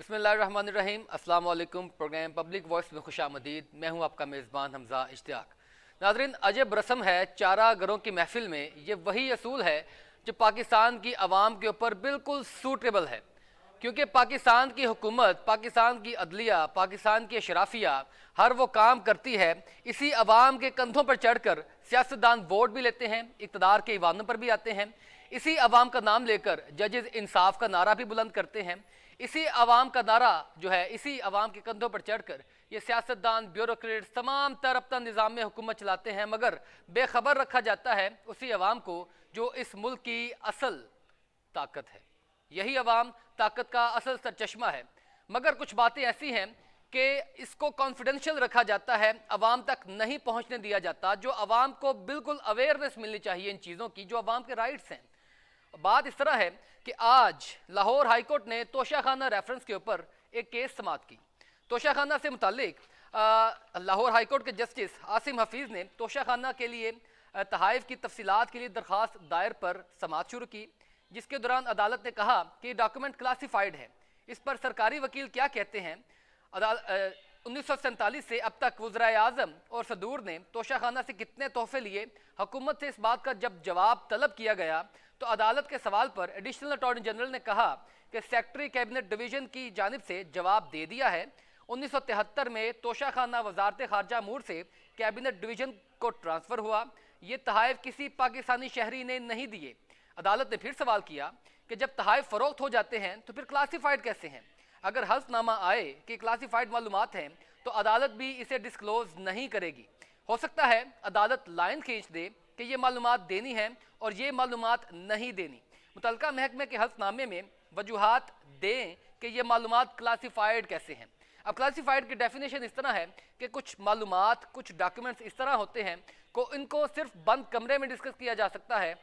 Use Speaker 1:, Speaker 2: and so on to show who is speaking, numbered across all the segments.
Speaker 1: बिस्मिल्लाहिर्रहमानिर्रहीम, अस्सलाम वालेकुम। प्रोग्राम पब्लिक वॉइस में खुशामदीद। मैं हूं आपका मेज़बान हमज़ा इश्तियाक। नाज़रीन, अजब रस्म है चारा घरों की महफिल में, ये वही असूल है जो पाकिस्तान की आवाम के ऊपर बिल्कुल सूटेबल है, क्योंकि पाकिस्तान की हुकूमत, पाकिस्तान की अदलिया, पाकिस्तान की अशराफिया हर वो काम करती है इसी अवाम के कंधों पर चढ़कर। सियासतदान वोट भी लेते हैं, इक़्तिदार के ईवानों पर भी आते हैं, इसी अवाम का नाम लेकर जजेस इंसाफ का नारा भी बुलंद करते हैं। इसी अवाम का नारा जो है, इसी अवाम के कंधों पर चढ़कर ये सियासतदान, ब्यूरोक्रेट्स तमाम तर अपना निज़ाम में हुकूमत चलाते हैं, मगर बेखबर रखा जाता है उसी अवाम को जो इस मुल्क की असल ताकत है। यही अवाम ताकत का असल सरचश्मा है, मगर कुछ बातें ऐसी हैं कि इसको कॉन्फिडेंशियल रखा जाता है, अवाम तक नहीं पहुंचने दिया जाता, जो अवाम को बिल्कुल अवेयरनेस मिलनी चाहिए इन चीज़ों की, जो अवाम के राइट्स हैं। बात इस तरह है कि आज लाहौर हाईकोर्ट ने तोशाखाना रेफरेंस के ऊपर एक केस समाअत की। तोशाखाना से मुतालिक लाहौर हाईकोर्ट के जस्टिस आसिम हफीज़ ने तोशाखाना के लिए तहाइफ की तफसीलात के लिए दरख्वास्त दायर पर समाअत शुरू की, जिसके दौरान अदालत ने कहा कि डॉक्यूमेंट क्लासिफाइड है। इस पर सरकारी वकील क्या कहते हैं? 1947 से अब तक वज़राए आज़म और सदूर ने तोशाखाना से कितने तोहफे लिए? हुकूमत से इस बात का जब जवाब तलब किया गया तो अदालत के सवाल पर एडिशनल अटॉर्नी जनरल ने कहा कि सेक्रेटरी कैबिनेट डिवीजन की जानिब से जवाब दे दिया है। 1973 में तोशाखाना वजारत खारजा मूर से कैबिनेट डिवीजन को ट्रांसफ़र हुआ। ये तहाइफ किसी पाकिस्तानी शहरी ने नहीं दिए। अदालत ने फिर सवाल किया कि जब तहाइफ फ़रोख्त हो जाते हैं तो फिर क्लासीफाइड कैसे हैं? अगर हल्फनामा आए कि क्लासीफाइड मालूमात हैं तो अदालत भी इसे डिस्क्लोज नहीं करेगी। हो सकता है अदालत लाइन खींच दे कि ये मालूमात देनी है और ये मालूमात नहीं देनी। मुतलका महकमे के हल्फनामे में वजूहात दें कि ये मालूमात क्लासीफाइड कैसे हैं। अब क्लासीफाइड की डेफिनेशन इस तरह है कि कुछ मालूमात, कुछ डॉक्यूमेंट्स इस तरह होते हैं को इनको सिर्फ बंद कमरे में डिस्कस किया जा सकता है,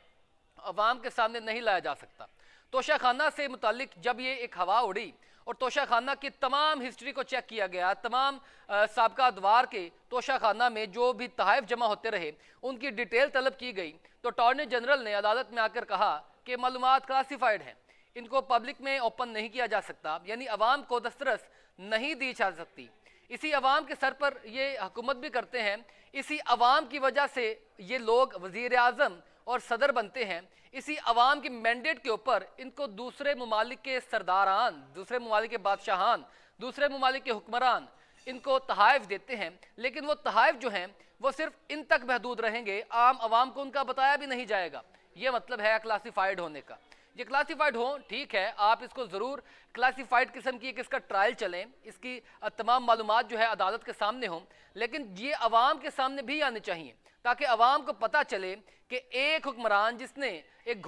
Speaker 1: अवाम के सामने नहीं लाया जा सकता। तोशाखाना से मुतालिक जब ये एक हवा उड़ी और तोशाखाना की तमाम हिस्ट्री को चेक किया गया, तमाम साबका अदवार के तोशाखाना में जो भी तहाइफ जमा होते रहे उनकी डिटेल तलब की गई, तो अटॉर्नी जनरल ने अदालत में आकर कहा कि मालूमात क्लासीफाइड हैं, इनको पब्लिक में ओपन नहीं किया जा सकता, यानी अवाम को दस्तरस नहीं दी जा सकती। इसी अवाम के सर पर ये हुकूमत भी करते हैं, इसी अवाम की वजह से ये लोग वज़ीर आज़म और सदर बनते हैं। इसी अवाम की मैंडेट के ऊपर इनको दूसरे ममालिक के सरदारान, दूसरे ममालिक के बादशाहान, दूसरे ममालिक के हुक्मरान इनको तहाइफ देते हैं, लेकिन वो तहाइफ जो हैं वो सिर्फ इन तक महदूद रहेंगे, आम अवाम को उनका बताया भी नहीं जाएगा। ये मतलब है क्लासीफाइड होने का। ये क्लासीफाइड हो, ठीक है, आप इसको ज़रूर क्लासीफाइड किस्म की इसका ट्रायल चलें, इसकी तमाम मालूमात जो है अदालत के सामने हों, लेकिन ये अवाम के सामने भी आने चाहिए ताकि अवाम को पता चले कि एक हुक्मरान जिसने एक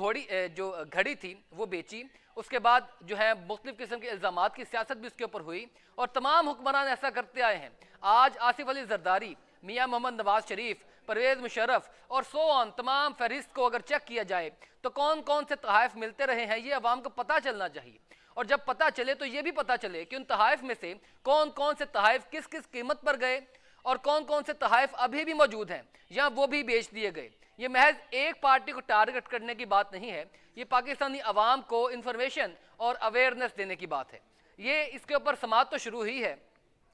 Speaker 1: जो घड़ी थी वो बेची, उसके बाद जो है मुख्तलिफ किस्म के इल्ज़ामात की सियासत भी उसके ऊपर हुई और तमाम हुक्मरान ऐसा करते आए हैं। आज आसिफ अली जरदारी, मियाँ मोहम्मद नवाज शरीफ, परवेज़ मुशर्रफ और सो ऑन तमाम फहरिस्त को अगर चेक किया जाए तो कौन कौन से तहाइफ मिलते रहे हैं, ये अवाम को पता चलना चाहिए। और जब पता चले तो ये भी पता चले कि उन तहाइफ में से कौन कौन से तहाइफ किस किस कीमत पर गए और कौन कौन से तहाइफ अभी भी मौजूद हैं या वो भी बेच दिए गए। ये महज एक पार्टी को टारगेट करने की बात नहीं है, ये पाकिस्तानी अवाम को इंफॉर्मेशन और अवेयरनेस देने की बात है। ये इसके ऊपर समाअत तो शुरू ही है,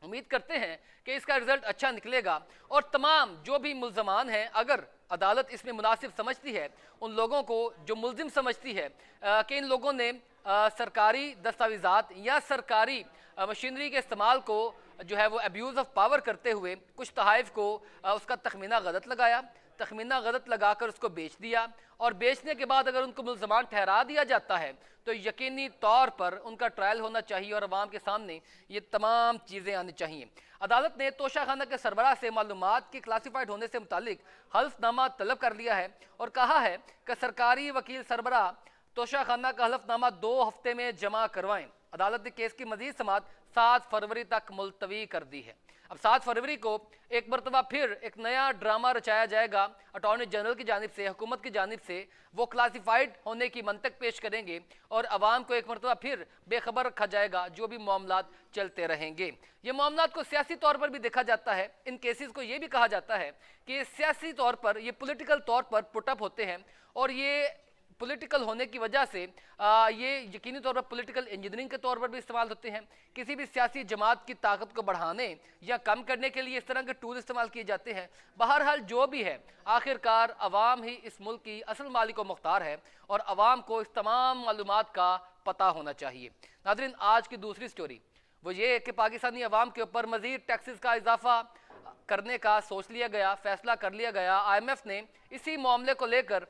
Speaker 1: उम्मीद करते हैं कि इसका रिजल्ट अच्छा निकलेगा और तमाम जो भी मुल्ज़मान हैं, अगर अदालत इसमें मुनासिब समझती है, उन लोगों को जो मुल्ज़िम समझती है कि इन लोगों ने सरकारी दस्तावेज़ात या सरकारी मशीनरी के इस्तेमाल को जो है वो अब्यूज़ ऑफ पावर करते हुए कुछ तहाइफ को उसका तखमीना गलत लगाया, तखमीना गलत लगाकर उसको बेच दिया और बेचने के बाद अगर उनको मुल्ज़मान ठहरा दिया जाता है तो यकीनी तौर पर उनका ट्रायल होना चाहिए और अवाम के सामने ये तमाम चीज़ें आनी चाहिए। अदालत ने तोशाखाना के सरबराह से मालूमात की क्लासीफाइड होने से मुतालिक हल्फनामा तलब कर लिया है और कहा है कि सरकारी वकील सरबराह तोशाखाना का हल्फनामा 2 हफ्ते में जमा करवाएं। अदालत ने केस की मजीद समाअत 7 फरवरी तक मुलतवी कर दी है। अब 7 फरवरी को एक मरतबा फिर एक नया ड्रामा रचाया जाएगा। अटॉर्नी जनरल की जानिब से, हुकूमत की जानिब से वो क्लासीफाइड होने की मंतक पेश करेंगे और अवाम को एक मरतबा फिर बेखबर रखा जाएगा, जो भी मामलात चलते रहेंगे। ये मामलात को सियासी तौर पर भी देखा जाता है, इन केसेस को ये भी कहा जाता है कि सियासी तौर पर, ये पॉलिटिकल तौर पर पुटअप होते हैं और ये पॉलिटिकल होने की वजह से ये यकीनी तौर पर पॉलिटिकल इंजीनियरिंग के तौर पर भी इस्तेमाल होते हैं। किसी भी सियासी जमात की ताकत को बढ़ाने या कम करने के लिए इस तरह के टूल इस्तेमाल किए जाते हैं। बहरहाल जो भी है, आखिरकार अवाम ही इस मुल्क की असल मालिक व मुख्तार है और अवाम को इस तमाम मालूमात का पता होना चाहिए। नाज़रीन, आज की दूसरी स्टोरी वो ये कि पाकिस्तानी अवाम के ऊपर मज़ीद टैक्सेस का इजाफा करने का सोच लिया गया, फैसला कर लिया गया। IMF ने इसी मामले को लेकर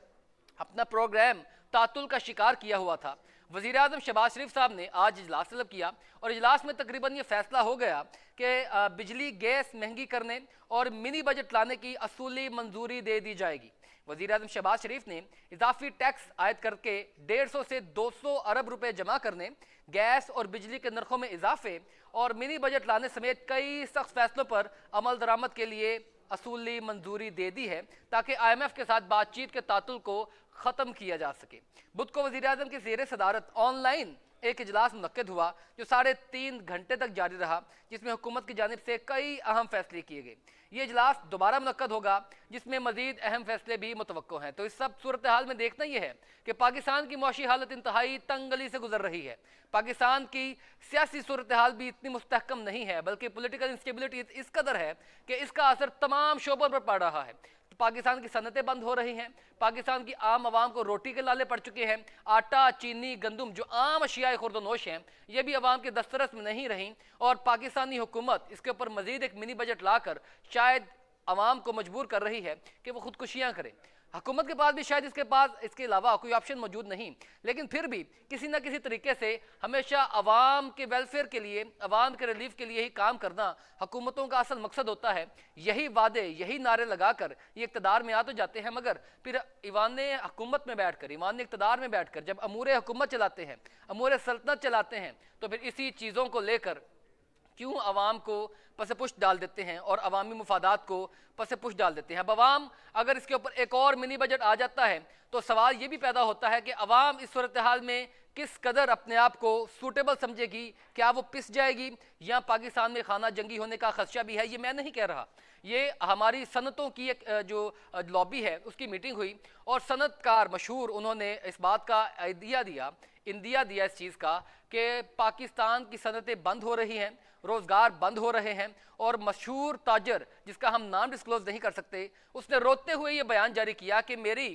Speaker 1: अपना प्रोग्राम तातुल का शिकार किया हुआ था। वज़ीर आज़म शहबाज शरीफ साहब ने आज इजलास तलब किया और इजलास में तकरीबन ये फैसला हो गया कि बिजली गैस महंगी करने और मिनी बजट लाने की असूली मंजूरी दे दी जाएगी। वज़ीर आज़म शहबाज शरीफ ने इजाफी टैक्स आयद करके 150 से 200 अरब रुपए जमा करने, गैस और बिजली के नरखों में इजाफे और मिनी बजट लाने समेत कई सख्त फैसलों पर अमल दरामद के लिए असूली मंजूरी दे दी है ताकि IMF के साथ बातचीत के तातुल को ख़त्म किया जा सके। बुध को वज़ीर आज़म की ज़ेर सदारत ऑनलाइन एक इजलास मुनक्किद हुआ जो 3.5 घंटे तक जारी रहा, जिसमें हुकूमत की जानिब से कई अहम फैसले किए गए। ये इजलास दोबारा मुनक्किद होगा जिसमें मजीद अहम फैसले भी मुतवक्को हैं। तो इस सब सूरत हाल में देखना यह है कि पाकिस्तान की मौशी हालत इंतहाई तंगली से गुजर रही है। पाकिस्तान की सियासी सूरत हाल भी इतनी मुस्तहकम नहीं है, बल्कि पॉलिटिकल इंस्टेबिलिटी इस कदर है कि इसका असर तमाम शोबों पर पड़ रहा है। पाकिस्तान की सनतें बंद हो रही हैं, पाकिस्तान की आम आवाम को रोटी के लाले पड़ चुके हैं। आटा, चीनी, गंदम जो आम अशियाए खुर्दनोश हैं, ये भी आवाम के दस्तरस में नहीं रही और पाकिस्तानी हुकूमत इसके ऊपर मजीद एक मिनी बजट लाकर शायद आवाम को मजबूर कर रही है कि वो खुदकुशियाँ करें। हुकूमत के पास भी शायद इसके अलावा कोई ऑप्शन मौजूद नहीं, लेकिन फिर भी किसी न किसी तरीके से हमेशा अवाम के वेलफेयर के लिए, अवाम के रिलीफ के लिए ही काम करना हुकूमतों का असल मकसद होता है। यही वादे, यही नारे लगाकर ये इक़्तिदार में आ तो जाते हैं, मगर फिर ईवान हुकूमत में बैठकर, ईवान इक़्तिदार में बैठकर जब अमूर हुकूमत चलाते हैं, अमूर सल्तनत चलाते हैं, तो फिर इसी चीज़ों को लेकर क्यों अवाम को पसे-पुश डाल देते हैं और अवामी मुफादात को पसे-पुश डाल देते हैं। अब अवाम अगर इसके ऊपर एक और मिनी बजट आ जाता है तो सवाल ये भी पैदा होता है कि अवाम इस सूरत हाल में किस कदर अपने आप को सूटेबल समझेगी। क्या वो पिस जाएगी या पाकिस्तान में खाना जंगी होने का खदशा भी है? ये मैं नहीं कह रहा, ये हमारी सनतों की एक जो लॉबी है उसकी मीटिंग हुई और सनतकार मशहूर उन्होंने इस बात का इंदिया दिया इस चीज़ का कि पाकिस्तान की सनतें बंद हो रही हैं, रोज़गार बंद हो रहे हैं। और मशहूर ताजर जिसका हम नाम डिस्क्लोज नहीं कर सकते, उसने रोते हुए ये बयान जारी किया कि मेरी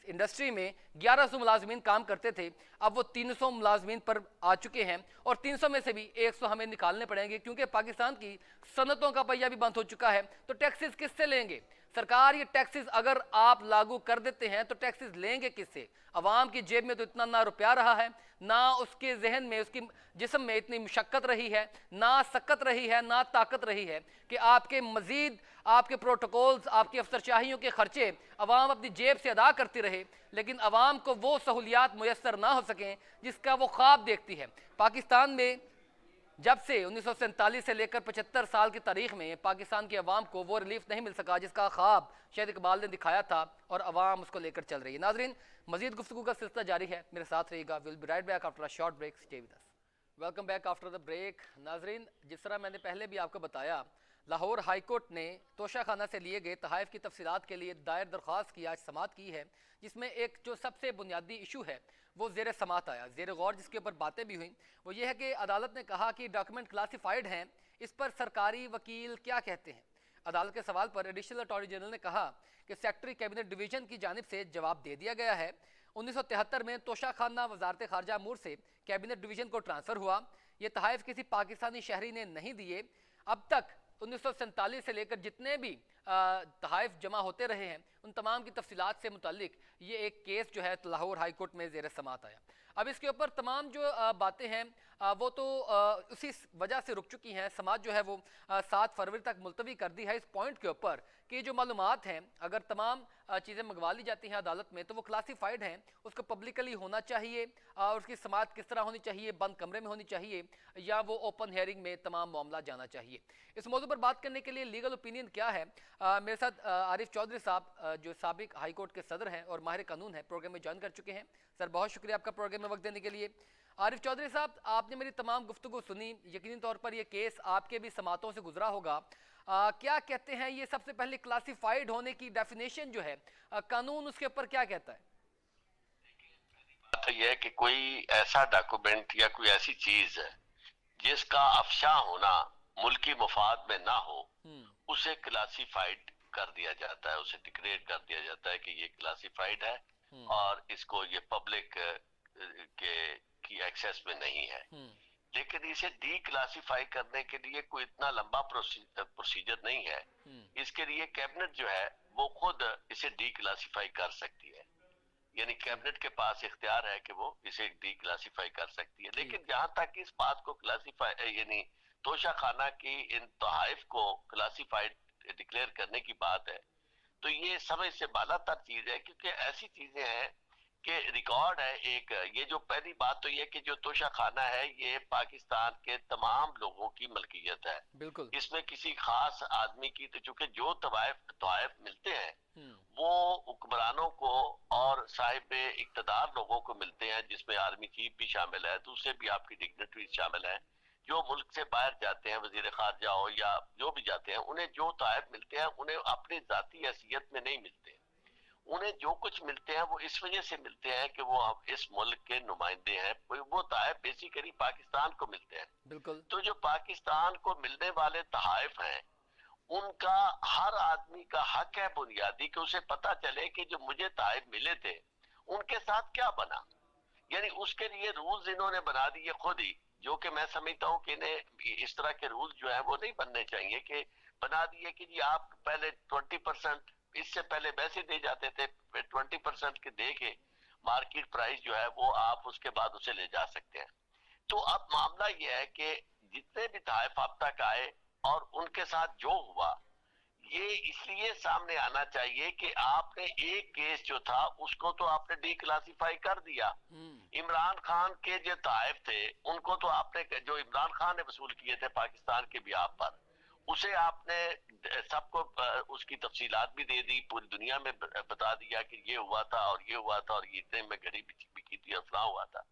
Speaker 1: इंडस्ट्री में 1100 मुलाजमीन काम करते थे, अब वो 300 मुलाजमीन पर आ चुके हैं और 300 में से भी 100 हमें निकालने पड़ेंगे क्योंकि पाकिस्तान की सनतों का पहिया भी बंद हो चुका है। तो टैक्सेस किससे लेंगे? सरकार ये टैक्सेस अगर आप लागू कर देते हैं तो टैक्सेस लेंगे किससे? अवाम की जेब में तो इतना ना रुपया रहा है, ना उसके जहन में, उसकी जिस्म में इतनी मुशक्कत रही है, ना सकत रही है, ना ताकत रही है कि आपके मजीद आपके प्रोटोकॉल्स, आपकी अफसरशाहियों के खर्चे अवाम अपनी जेब से अदा करती रहे, लेकिन अवाम को वो सहूलियात मुयस्सर ना हो सकें जिसका वो ख्वाब देखती है। पाकिस्तान में जब से 1947 से लेकर 75 साल की तारीख में पाकिस्तान की अवाम को वो रिलीफ नहीं मिल सका जिसका ख्वाब शायद इकबाल ने दिखाया था और अवाम उसको लेकर चल रही है। नाजरीन, मजीद गुफ्तगू का सिलसिला जारी है, मेरे साथ रहिएगा। Will be right back after a short break, stay with us. Welcome back after the break. नाजरीन, जिस तरह मैंने पहले भी आपको बताया, लाहौर हाई कोर्ट ने तोशाखाना से लिए गए तहाइफ की तफसीलात के लिए दायर दरख्वास्त की आज समात की है, जिसमें एक जो सबसे बुनियादी इशू है वो ज़ेर समात आया, ज़ेर गौर जिसके ऊपर बातें भी हुई। वो ये है कि अदालत ने कहा कि डॉक्यूमेंट क्लासिफाइड हैं, इस पर सरकारी वकील क्या कहते हैं। अदालत के सवाल पर एडिशनल अटॉर्नी जनरल ने कहा कि सेक्रेटरी कैबिनेट डिवीजन की जानिब से जवाब दे दिया गया है। 1973 में तोशाखाना वजारत खारजा अमूर से कैबिनेट डिवीजन को ट्रांसफ़र हुआ। ये तहाइफ किसी पाकिस्तानी शहरी ने नहीं दिए। अब तक 1947 से लेकर जितने भी तहाइफ जमा होते रहे हैं उन तमाम की तफसीलात से मुतालिक ये एक केस जो है लाहौर हाई कोर्ट में ज़ेर समात आया। अब इसके ऊपर तमाम जो बातें हैं वो तो उसी वजह से रुक चुकी हैं। समाज जो है वो 7 फरवरी तक मुलतवी कर दी है इस पॉइंट के ऊपर कि जो मालूमात हैं अगर तमाम चीज़ें मंगवा ली जाती हैं अदालत में तो वो क्लासीफाइड हैं, उसको पब्लिकली होना चाहिए और उसकी समात किस तरह होनी चाहिए, बंद कमरे में होनी चाहिए या वो ओपन हेयरिंग में तमाम मामला जाना चाहिए। इस मौजू पर बात करने के लिए लीगल ओपिनियन क्या है, मेरे साथ आरिफ चौधरी साहब जो साबिक हाई कोर्ट के सदर हैं और माहिर कानून हैं प्रोग्राम में ज्वाइन कर चुके हैं। सर, बहुत शुक्रिया आपका प्रोग्राम में वक्त देने के लिए। आरिफ चौधरी साहब, आपने मेरी तमाम गुफ्तगू सुनी, यकीनी तौर पर यह केस आपके भी समातों से गुजरा होगा। क्या कहते हैं ये सबसे पहले क्लासिफाइड होने की डेफिनेशन जो है कानून उसके ऊपर क्या कहता है?
Speaker 2: तो यह है कि कोई ऐसा डॉक्यूमेंट या कोई ऐसी चीज है जिसका अफशा होना मुल्की मुफाद में ना हो, उसे क्लासिफाइड कर दिया जाता है, उसे डिक्लेयर कर दिया जाता है कि ये क्लासिफाइड है और इसको ये पब्लिक के की एक्सेस में नहीं है। लेकिन इसे डी क्लासिफाई करने के लिए कोई इतना लंबा प्रोसीजर नहीं है। इसके लिए कैबिनेट जो है वो खुद इसे डी क्लासिफाई कर सकती है, यानी कैबिनेट के पास इख्तियार है कि वो इसे डी क्लासिफाई कर सकती है। लेकिन जहां तक इस बात को क्लासिफाई यानी तोशा खाना की इन तोहाइफ को क्लासिफाइड डिक्लेयर करने की बात है, तो ये समझ से बालातर चीज है, क्योंकि ऐसी चीजें हैं कि रिकॉर्ड है एक। ये जो पहली बात तो ये कि जो तोशा खाना है ये पाकिस्तान के तमाम लोगों की मलकियत है,
Speaker 1: बिल्कुल।
Speaker 2: इसमें किसी खास आदमी की, तो चूंकि जो तवायफ मिलते हैं वो हुक्मरानों को और साहिब इक्तदार लोगों को मिलते हैं, जिसमें आर्मी चीफ भी शामिल है, दूसरे भी आपकी डिग्नेटरीज शामिल हैं। जो मुल्क से बाहर जाते हैं, वजीर खारजा हो या जो भी जाते हैं, उन्हें जो तोहफ मिलते हैं उन्हें अपनी जाती हैसियत में नहीं मिलते। उन्हें जो कुछ मिलते हैं वो इस वजह से मिलते हैं कि वो इस मुल्क के नुमाइंदे हैं, वो तोहफ बेसिकली पाकिस्तान को मिलते हैं।
Speaker 1: बिल्कुल।
Speaker 2: तो जो पाकिस्तान को मिलने वाले तोहफ हैं उनका हर आदमी का हक है बुनियादी कि उसे पता चले कि जो मुझे तोहफ मिले थे उनके साथ क्या बना। यानी उसके लिए रूल्स इन्होंने बना दिए खुद ही, जो कि मैं समझता हूँ कि इन्हें इस तरह के रूल्स जो है वो नहीं बनने चाहिए, कि बना दिए कि जी आप पहले 20%, इससे पहले वैसे दे जाते थे 20% के दे के मार्केट प्राइस जो है वो आप उसके बाद उसे ले जा सकते हैं। तो अब मामला यह है कि जितने भी तहफ अब तक आए और उनके साथ जो हुआ, ये इसलिए सामने आना चाहिए कि आपने एक केस जो था उसको तो आपने डी क्लासिफाई कर दिया। इमरान खान के जो तहफ थे उनको तो आपने, जो इमरान खान ने वसूल किए थे पाकिस्तान के बिहाफ पर, उसे आपने सबको उसकी तफसीलात भी दे दी, पूरी दुनिया में बता दिया कि ये हुआ था और ये हुआ था और ये इतने में गरीबी भी की थी और फलां हुआ था।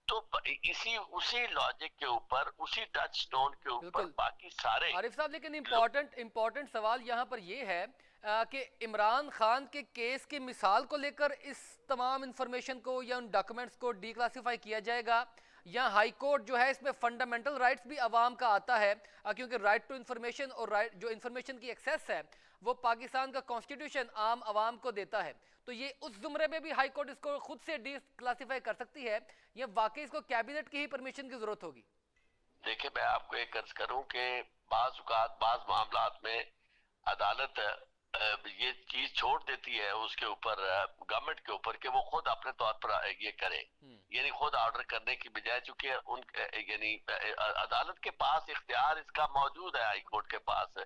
Speaker 2: तो इसी उसी लॉजिक के ऊपर, उसी टच स्टोन के ऊपर बाकी सारे।
Speaker 1: आरिफ साहब, लेकिन इम्पोर्टेंट सवाल यहाँ पर ये है कि इमरान खान के केस की मिसाल को लेकर इस तमाम इंफॉर्मेशन को या उन डॉक्यूमेंट्स को डीक्लासिफाई किया जाएगा, या हाई कोर्ट जो है इसमें फंडामेंटल राइट्स भी अवाम का आता है, क्योंकि राइट टू इंफॉर्मेशन और राइट जो इंफॉर्मेशन की एक्सेस है वो पाकिस्तान का कॉन्स्टिट्यूशन आम आवाम को देता है। तो ये उस जुमरे में भी हाई कोर्ट इसको खुद से डीक्लासिफाई कर सकती है, या वाकई इसको कैबिनेट की ही परमिशन की जरूरत होगी?
Speaker 2: देखिए, मैं आपको एक अर्ज करूं कि बाज मामलात में अदालत ये चीज छोड़ देती है उसके ऊपर, गवर्नमेंट के ऊपर, कि वो खुद अपने तौर पर ये करे, यानी खुद ऑर्डर करने की बजाय, चूंकि उन यानी अदालत के पास इख्तियार इसका मौजूद है, हाई कोर्ट के पास,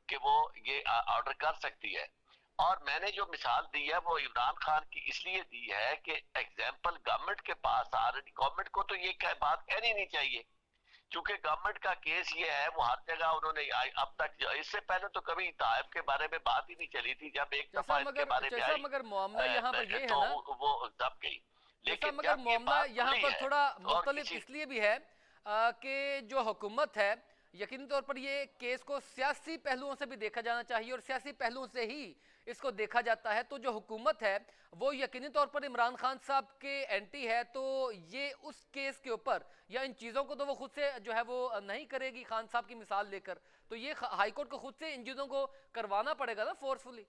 Speaker 2: कि वो ये ऑर्डर कर सकती है। और मैंने जो मिसाल दी है वो इमरान खान की इसलिए दी है कि एग्जाम्पल गवर्नमेंट के पास ऑलरेडी, गवर्नमेंट को तो ये बात कहनी नहीं चाहिए, क्योंकि गवर्नमेंट का केस ये है, वो हर जगह उन्होंने अब तक, इससे पहले तो कभी तहफ के बारे में बात ही नहीं चली थी, जब एक दफा इसके बारे में आई
Speaker 1: मगर मामला यहाँ पर ये है
Speaker 2: तो
Speaker 1: ना,
Speaker 2: वो दब गई। लेकिन
Speaker 1: मगर मामला यहाँ पर थोड़ा मुख्तलिफ इसलिए भी है कि जो हुकूमत है, यकीनी तौर पर ये केस को सियासी पहलुओं से भी देखा जाना चाहिए और सियासी पहलुओं से ही इसको देखा जाता है। तो जो हुकूमत है वो यकीनी तौर पर इमरान खान साहब के एंटी है, तो ये उस केस के ऊपर या इन चीज़ों को तो वो खुद से जो है वो नहीं करेगी खान साहब की मिसाल लेकर, तो ये हाईकोर्ट को खुद से इन चीज़ों को करवाना पड़ेगा ना, फोर्सफुली।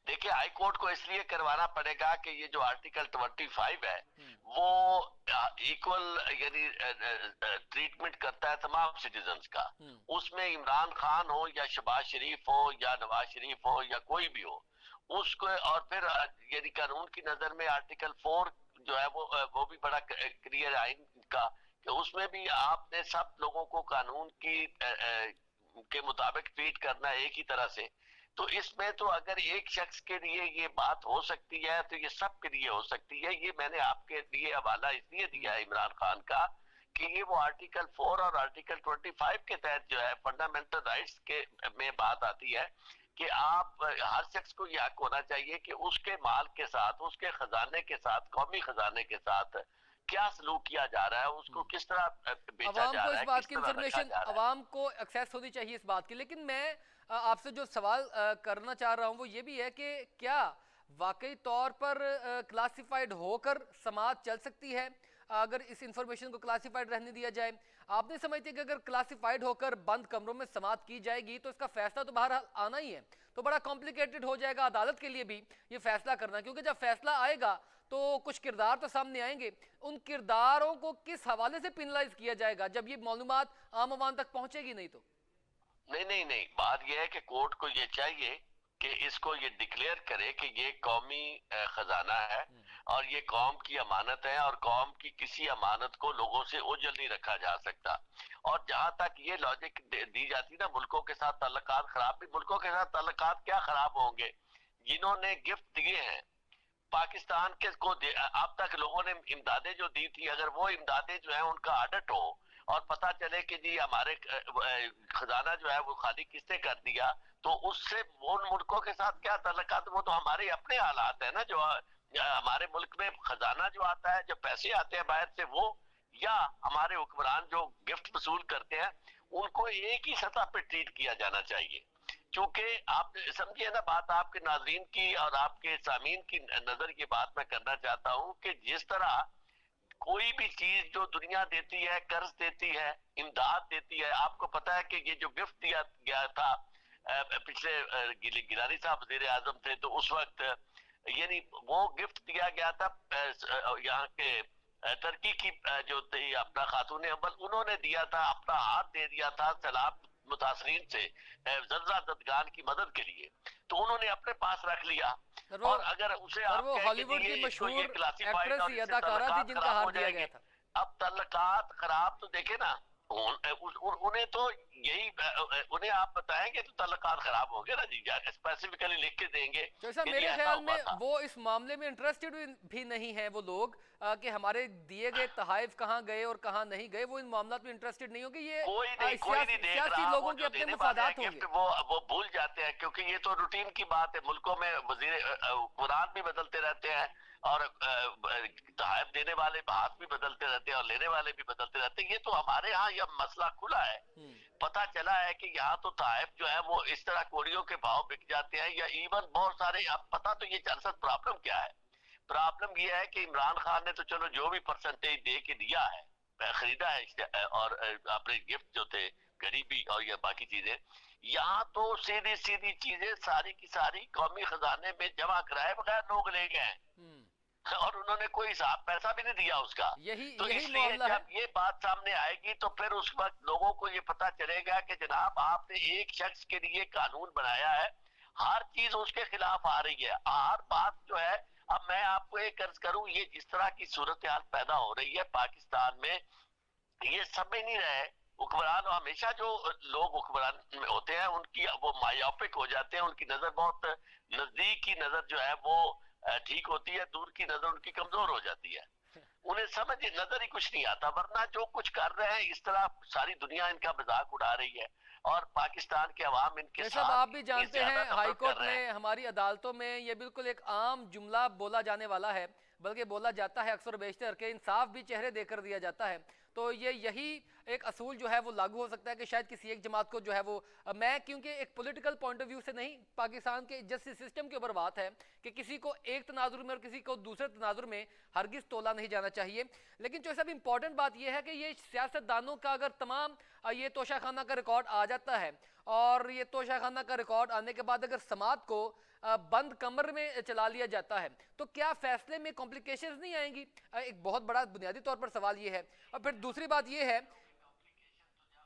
Speaker 2: देखिए, हाई कोर्ट को इसलिए करवाना पड़ेगा कि ये जो आर्टिकल 25 है वो इक्वल यानी ट्रीटमेंट करता है तमाम सिटीजन्स का। उसमें इमरान खान हो या शहबाज शरीफ हो या नवाज शरीफ हो या कोई भी हो, उसको, और फिर यानी कानून की नजर में आर्टिकल 4 जो है वो भी बड़ा क्लियर है आइन का, कि उसमें भी आपने सब लोगों को कानून की के मुताबिक ट्रीट करना है एक ही तरह से। तो इसमें तो अगर एक शख्स के लिए ये बात हो सकती है तो ये सब के लिए हो सकती है। ये मैंने आपके लिए हवाला इसलिए दिया है इमरान खान का कि ये वो आर्टिकल 4 और आर्टिकल 25 के तहत जो है फंडामेंटल राइट्स के में बात आती है कि आप, हर शख्स को यह हक होना चाहिए कि उसके माल के साथ, उसके खजाने के साथ, कौमी खजाने के साथ क्या सलूक किया जा रहा है, उसको किस तरह बेचा जा रहा है,
Speaker 1: इस बात की इंफॉर्मेशन अवाम को एक्सेस होनी चाहिए इस बात की। लेकिन मैं आपसे जो सवाल करना चाह रहा हूं वो ये भी है कि क्या वाकई तौर पर क्लासिफाइड होकर समाज चल सकती है अगर इस इंफॉर्मेशन को क्लासिफाइड रहने दिया जाए? आप नहीं समझते कि अगर क्लासिफाइड होकर बंद कमरों में समाप्त की जाएगी तो इसका फैसला तो बाहर आना ही है, तो बड़ा कॉम्प्लिकेटेड हो जाएगा अदालत के लिए भी ये फैसला करना, क्योंकि जब फैसला आएगा तो कुछ किरदार तो सामने आएंगे, उन किरदारों को किस हवाले से पेनलाइज किया जाएगा जब ये मालूमात आम आवाम तक पहुंचेगी नहीं तो?
Speaker 2: नहीं नहीं नहीं, बात यह है कि कोर्ट को ये चाहिए कि इसको ये डिक्लेयर करे कि ये कौमी खजाना है और ये कौम की अमानत है, और कौम की किसी अमानत को लोगों से ओझल नहीं रखा जा सकता। और जहां तक ये लॉजिक दी जाती ना, मुल्कों के साथ ताल्लुकात खराब, भी मुल्कों के साथ ताल्लुकात क्या खराब होंगे जिन्होंने गिफ्ट दिए हैं पाकिस्तान के को। अब तक लोगों ने इमदादें जो दी थी, अगर वो इमदादें जो है उनका ऑडिट हो और पता चले कि जी हमारे खजाना जो है वो खाली किसने कर दिया, तो उससे उन मुल्कों के साथ क्या ताल्लुकात, वो तो हमारे अपने हालात है ना। जो हमारे मुल्क में खजाना जो आता है, जो पैसे आते हैं बाहर से, वो या हमारे हुक्मरान जो गिफ्ट वसूल करते हैं, उनको एक ही सतह पे ट्रीट किया जाना चाहिए। क्योंकि आप समझिए ना बात, आपके नाजरीन की और आपके सामीन की नजर ये बात मैं करना चाहता हूँ कि जिस तरह कोई भी चीज जो दुनिया देती है, कर्ज देती है, इमदाद देती है, आपको पता है कि ये जो गिफ्ट दिया गया था पिछले गिलानी साहब वजीर आजम थे, तो उस वक्त यानी वो गिफ्ट दिया गया था यहाँ के टर्की की जो थी अपना खातून अव्वल, उन्होंने दिया था, अपना हाथ दे दिया था सैलाब मुतासरीन से जल्जा जदगान की मदद के लिए, तो उन्होंने अपने पास रख लिया। और अगर उसे आप
Speaker 1: वो हॉलीवुड की मशहूर एक्ट्रेस ही अदाकारा थी जिनका हाथ दिया गया था।
Speaker 2: अब ताल्लुकात खराब तो देखे ना, उन्हें तो यही, उन्हें आप बताएंगे तो ताल्लुकात खराब हो गए ना जी, स्पेसिफिकली लिख के देंगे।
Speaker 1: तो ऐसा मेरे ख्याल में वो इस मामले में इंटरेस्टेड भी नहीं है वो लोग कि हमारे दिए गए तहाइफ कहाँ गए और कहाँ नहीं गए, वो इन मामलों में इंटरेस्टेड नहीं होगी। ये सियासी लोगों के अपने मफादात होंगे,
Speaker 2: वो भूल जाते हैं, क्योंकि ये तो रूटीन की बात है। मुल्कों में वजीर कुरान भी बदलते रहते हैं और तहाइफ देने वाले हाथ भी बदलते रहते हैं और लेने वाले भी बदलते रहते हैं। ये तो हमारे यहाँ यह मसला खुला है। पता चला है कि यहाँ तो तहाइफ जो है वो इस तरह कोड़ियों के भाव बिक जाते हैं, या इवन बहुत सारे, अब पता तो ये असल प्रॉब्लम क्या है। प्रॉब्लम ये है कि इमरान खान ने तो चलो जो भी परसेंटेज दे के दिया है, खरीदा है, और अपने गिफ्ट जो थे गरीबी और ये बाकी चीजें, यहाँ तो सीधी सीधी चीजें सारी की सारी कौमी खजाने में जमा कराए बगैर लोग ले गए और उन्होंने कोई हिसाब पैसा भी नहीं दिया उसका। तो इसलिए जब ये बात सामने आएगी तो फिर उस वक्त लोगों को ये पता चलेगा कि जनाब आपने एक शख्स के लिए कानून बनाया है, हर चीज उसके खिलाफ आ रही है, हर बात जो है। अब मैं आपको एक अर्ज करूं, ये जिस तरह की सूरत हाल पैदा हो रही है पाकिस्तान में, ये समझ नहीं रहे हुक्मरान। हमेशा जो लोग हुक्मरान में होते हैं उनकी वो मायोपिक हो जाते हैं, उनकी नजर बहुत नजदीक की नजर जो है वो ठीक होती है, दूर की नजर उनकी कमजोर हो जाती है, उन्हें समझ नजर ही कुछ नहीं आता। वरना जो कुछ कर रहे हैं इस तरह सारी दुनिया इनका मजाक उड़ा रही है और पाकिस्तान के अवाम इनके साथ।
Speaker 1: आप भी जानते हैं हाईकोर्ट में, हमारी अदालतों में ये बिल्कुल एक आम जुमला बोला जाने वाला है, बल्कि बोला जाता है अक्सर बेशतर के इंसाफ भी चेहरे देकर दिया जाता है। तो यही एक असूल जो है वो लागू हो सकता है कि शायद किसी एक जमात को जो है वो, मैं क्योंकि एक पॉलिटिकल पॉइंट ऑफ व्यू से नहीं, पाकिस्तान के जस्टिस सिस्टम के ऊपर बात है कि किसी को एक तनाजुर में और किसी को दूसरे तनाजुर में हरगिज तोला नहीं जाना चाहिए। लेकिन जो सब इंपॉर्टेंट बात यह है कि ये सियासतदानों का अगर तमाम ये तोशाखाना का रिकॉर्ड आ जाता है और ये तोशाखाना का रिकॉर्ड आने के बाद अगर समात को बंद कमरे में चला लिया जाता है तो क्या फैसले में कॉम्प्लिकेशंस नहीं आएंगी? एक बहुत बड़ा बुनियादी तौर पर सवाल ये है। और फिर दूसरी बात ये है,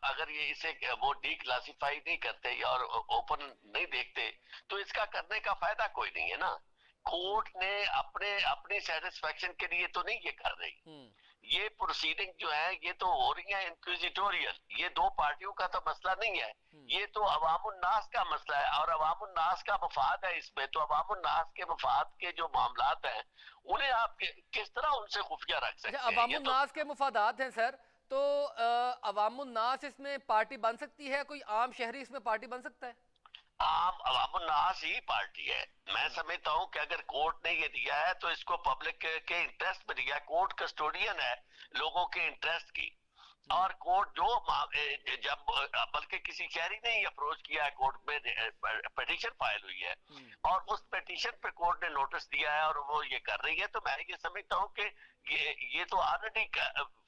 Speaker 2: अगर ये इसे वो डीक्लासिफाई नहीं करते और ओपन नहीं देखते तो इसका करने का फायदा कोई नहीं है ना। कोर्ट ने अपनी सेटिस्फेक्शन के लिए तो नहीं ये कर रही। ये प्रोसीडिंग जो है ये तो हो रही है इंक्विजिटोरियल, ये दो पार्टियों का तो मसला नहीं है, ये तो अवामुन नास का मसला है और अवामुन नास का मफाद है इसमें। तो अवामुन नास के मफाद के जो मामलात हैं उन्हें आप किस तरह उनसे खुफिया रख सकते हैं?
Speaker 1: अवामुन नास के मफादात हैं सर, तो अवामुन नास इसमें पार्टी बन सकती है? कोई आम शहरी इसमें पार्टी बन सकता है?
Speaker 2: आम अवामुन नास ही पार्टी है। मैं समझता हूं कि अगर कोर्ट ने ये दिया है तो इसको पब्लिक के इंटरेस्ट में दिया है। कोर्ट कस्टोडियन है लोगों के इंटरेस्ट की, और कोर्ट जब बल्कि किसी शहरी ने ही अप्रोच किया है, कोर्ट में पिटीशन फाइल हुई है और उस पिटीशन पे कोर्ट ने नोटिस दिया है और वो ये कर रही है, तो मैं ये समझता हूँ कि ये तो ऑलरेडी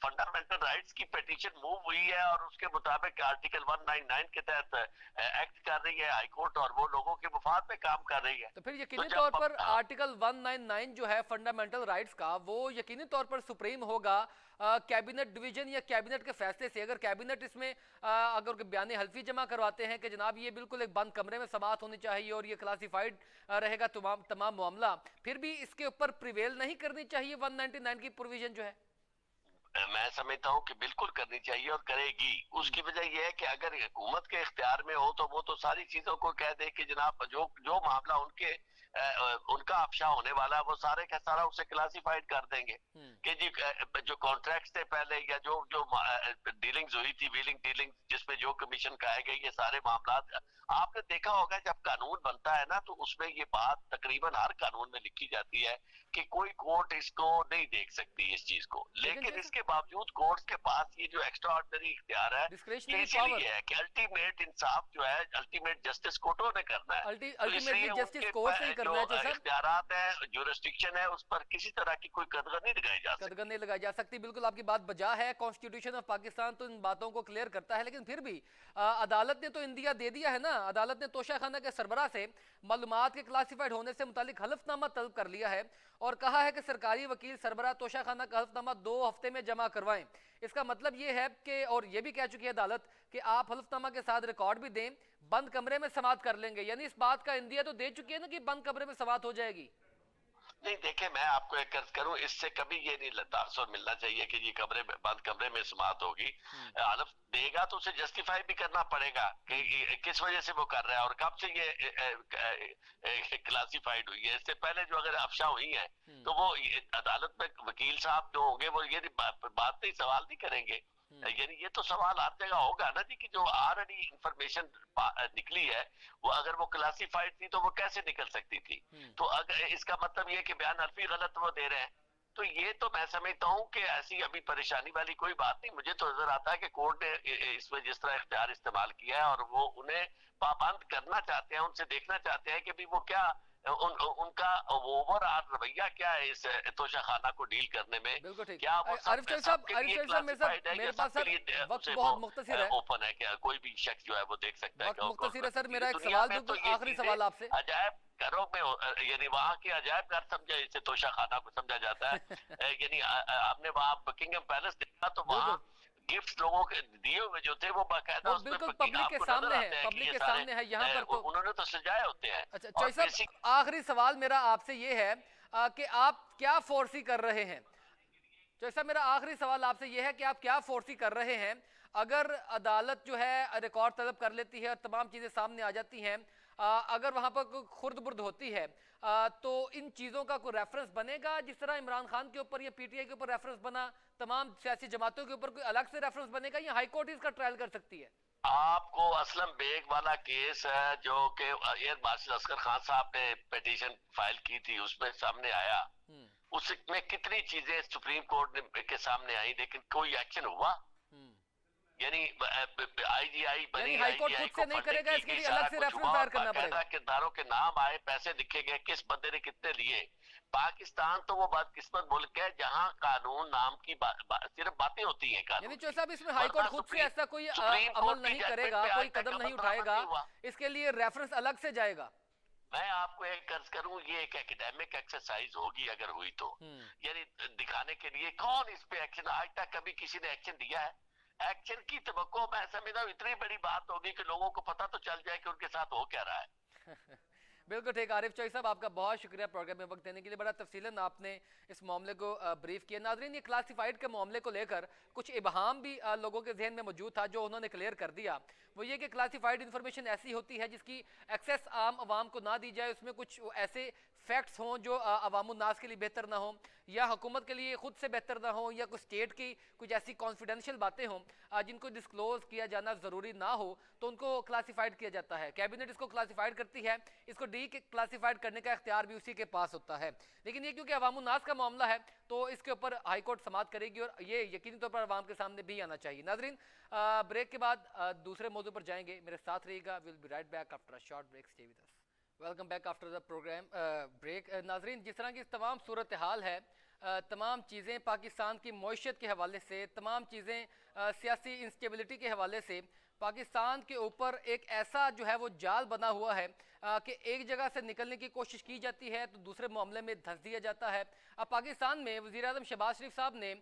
Speaker 2: फंडामेंटल राइट्स की पिटीशन मूव हुई है और उसके मुताबिक आर्टिकल 199 के तहत एक्ट कर रही है हाई कोर्ट और वो लोगों के मुफाद में काम कर रही है।
Speaker 1: तो फिर यकीनी तौर पर आर्टिकल 199 जो है फंडामेंटल राइट्स का, वो यकीनी तौर पर सुप्रीम होगा कैबिनेट डिवीजन या कैबिनेट के फैसले से। अगर कैबिनेट इसमें अगर बयान हल्फी जमा करवाते हैं कि जनाब ये बिल्कुल एक बंद कमरे में समाअत होनी चाहिए और ये क्लासिफाइड रहेगा तमाम मामला, फिर भी इसके ऊपर प्रिवेल नहीं करनी चाहिए 199 की प्रोविजन जो है?
Speaker 2: मैं समझता हूँ कि बिल्कुल करनी चाहिए और करेगी। उसकी वजह यह है कि अगर हुकूमत के इख्तियार में हो तो वो तो सारी चीजों को कह दे कि जनाब जो मामला उनका अफशा होने वाला है वो सारे का सारा उसे क्लासिफाइड कर देंगे कि जी जो कॉन्ट्रैक्ट थे पहले या जो डीलिंग्स हुई थी, व्हीलिंग डीलिंग जिसमें जो कमीशन खाए गए, ये सारे मामला आपने देखा होगा जब कानून बनता है ना तो उसमें ये बात तकरीबन हर कानून में लिखी जाती है कि कोई कोर्ट इसको नहीं देख सकती इस चीज को, लेकिन इसके बावजूद कोर्ट के पास ये जो एक्स्ट्रा ऑर्डिनरी इख्तियार है इसीलिए है कि अल्टीमेट इंसाफ जो है, अल्टीमेट जस्टिस कोर्टों ने करना है।
Speaker 1: अल्टीमेटली जस्टिस कोर्ट से ही करना है।
Speaker 2: जो इख्तियारात है, जो रेस्ट्रिक्शन है, उस पर किसी तरह की कोई कदर नहीं लगाई जा सकती।
Speaker 1: बिल्कुल आपकी बात बजा है। कॉन्स्टिट्यूशन ऑफ पाकिस्तान तो इन बातों को क्लियर करता है, लेकिन फिर भी अदालत ने तो इंदिया दे दिया है ना। अदालत ने तोशाखाना के सरबराह से मालूमात के क्लासिफाइड होने से मुतालिक हलफनामा तलब कर लिया है और कहा है कि सरकारी वकील सरबराह तोशाखाना का हलफनामा 2 हफ्ते में जमा करवाएं। इसका मतलब ये है कि, और ये भी कह चुकी है अदालत कि आप हलफनामा के साथ रिकॉर्ड भी दें, बंद कमरे में समाअत कर लेंगे। यानी इस बात का इंदिया तो दे चुकी है ना कि बंद कमरे में समाअत हो जाएगी।
Speaker 2: नहीं देखे, मैं आपको एक अर्ज करूं, इससे कभी ये नहीं तासुर मिलना चाहिए कि ये बंद कमरे में समाअत होगी। हलफ देगा तो उसे जस्टिफाई भी करना पड़ेगा कि किस वजह से वो कर रहा है और कब से ये क्लासिफाइड हुई है। इससे पहले जो अगर अफशा हुई है तो वो अदालत में वकील साहब जो होंगे वो ये बात नहीं, सवाल नहीं करेंगे। यानी ये तो सवाल हर जगह होगा ना जी कि जो ऑलरेडी इंफॉर्मेशन निकली है वो अगर वो क्लासिफाइड थी तो वो कैसे निकल सकती थी। तो अगर इसका मतलब ये कि बयान हल्फी गलत वो दे रहे हैं, तो ये तो मैं समझता हूँ कि ऐसी अभी परेशानी वाली कोई बात नहीं। मुझे तो नजर आता है कि कोर्ट ने इसमें जिस तरह इख्तियार इस्तेमाल किया है और वो उन्हें पाबंद करना चाहते हैं, उनसे देखना चाहते हैं कि भी वो क्या उनका ओवरऑल रवैया क्या है इस तोशाखाना को डील करने में। क्या वो
Speaker 1: आरिफ साहब मेरे पास सर वक्त बहुत मुख्तसर है,
Speaker 2: ओपन है, क्या कोई भी शख्स जो है वो देख सकता है?
Speaker 1: वक्त मुख्तसर है सर। मेरा एक सवाल बिल्कुल आखिरी सवाल आपसे।
Speaker 2: अजायब घरों में यानी वहाँ के अजायब घर समझा इसे तोशाखाना को समझा जाता है। यानी आपने वहाँ बकिंगम पैलेस देखा तो वहाँ गिफ्ट लोगों के दिए हुए जो थे वो बाकायदा
Speaker 1: बिल्कुल पब्लिक के सामने है, पब्लिक के सामने है। यहाँ पर तो
Speaker 2: उन्होंने तो सजाए होते हैं।
Speaker 1: अच्छा चौधरी साहब, आखिरी सवाल मेरा आपसे ये है कि आप क्या फोर्सी कर रहे हैं? चौधरी साहब, मेरा आखिरी सवाल आपसे ये है कि आप क्या फोर्सी कर रहे हैं अगर अदालत जो है रिकॉर्ड तलब कर लेती है और तमाम चीजें सामने आ जाती हैं, अगर वहां पर कोई खुर्द बुर्द होती है तो इन चीजों का कोई रेफरेंस बनेगा? जिस तरह इमरान खान के ऊपर या पीटीआई के ऊपर रेफरेंस बना, तमाम सियासी जमातों के ऊपर कोई अलग से रेफरेंस बनेगा या हाई कोर्ट इसका ट्रायल कर सकती है?
Speaker 2: आपको असलम बेग वाला केस है जो कि एयर मार्शल असगर खान साहब ने पिटीशन फाइल की थी, उसमें सामने आया। उसमें कितनी चीजें सुप्रीम कोर्ट के सामने आई लेकिन कोई एक्शन हुआ? यानी आईजीआई बनी,
Speaker 1: हाई कोर्ट खुद से नहीं करेगा, इसके लिए अलग से रेफरेंस दायर करना पड़ेगा।
Speaker 2: किरदारों के नाम आए, पैसे लिखे गए, किस बंदे ने कितने लिए। पाकिस्तान तो वो बदकिस्मत मुल्क है जहां कानून नाम की सिर्फ बातें होती हैं।
Speaker 1: यानी चौधरी साहब, इसमें हाई कोर्ट खुद से ऐसा कोई अमल नहीं करेगा, कोई कदम नहीं उठाएगा, इसके लिए रेफरेंस अलग से जाएगा।
Speaker 2: मैं आपको एक अर्ज करूं, ये एक एकेडमिक एक्सरसाइज होगी अगर हुई तो, यानी दिखाने के लिए कौन इस पे एक्शन, आज तक कभी किसी ने एक्शन दिया है? एक्शन की तवक्को मैं समझता हूँ इतनी बड़ी बात होगी कि लोगों को पता तो चल जाए कि उनके साथ हो क्या रहा है।
Speaker 1: बिल्कुल ठीक। आरिफ चौधरी साहब, आपका बहुत शुक्रिया प्रोग्राम में वक्त देने के लिए। बड़ा तफसीलन आपने इस मामले को ब्रीफ किया। नाज़रीन, ये क्लासिफाइड के मामले को लेकर कुछ इबहाम भी लोगों के जहन में मौजूद था जो उन्होंने क्लियर कर दिया। वो ये कि क्लासिफाइड इन्फॉर्मेशन ऐसी होती है जिसकी एक्सेस आम आवाम को ना दी जाए, उसमें कुछ ऐसे फैक्ट्स हों जो अवामुन्नास के लिए बेहतर ना हो, या हुकूमत के लिए खुद से बेहतर ना हो, या कुछ स्टेट की कुछ ऐसी कॉन्फिडेंशियल बातें हों जिनको डिस्क्लोज किया जाना ज़रूरी ना हो, तो उनको क्लासिफाइड किया जाता है। कैबिनेट इसको क्लासिफाइड करती है, इसको डी क्लासिफाइड करने का इख्तियार भी उसी के पास होता है। लेकिन ये क्योंकि अवामुन्नास का मामला है तो इसके ऊपर हाईकोर्ट समाअत करेगी और ये यकीनी तौर पर आवाम के सामने भी आना चाहिए। नाजरीन, ब्रेक के बाद दूसरे मौजू पर जाएंगे, मेरे साथ रहिएगा। Will be right back after a short break. Stay with us. Welcome back after the programme break. नाजरीन, जिस तरह की तमाम सूरत हाल है, तमाम चीज़ें पाकिस्तान की मईशत के हवाले से, तमाम चीज़ें सियासी इंस्टेबिलिटी के हवाले से पाकिस्तान के ऊपर एक ऐसा जो है वो जाल बना हुआ है कि एक जगह से निकलने की कोशिश की जाती है तो दूसरे मामले में धंस दिया जाता है। अब पाकिस्तान में वज़ीर आज़म शहबाज शरीफ साहब ने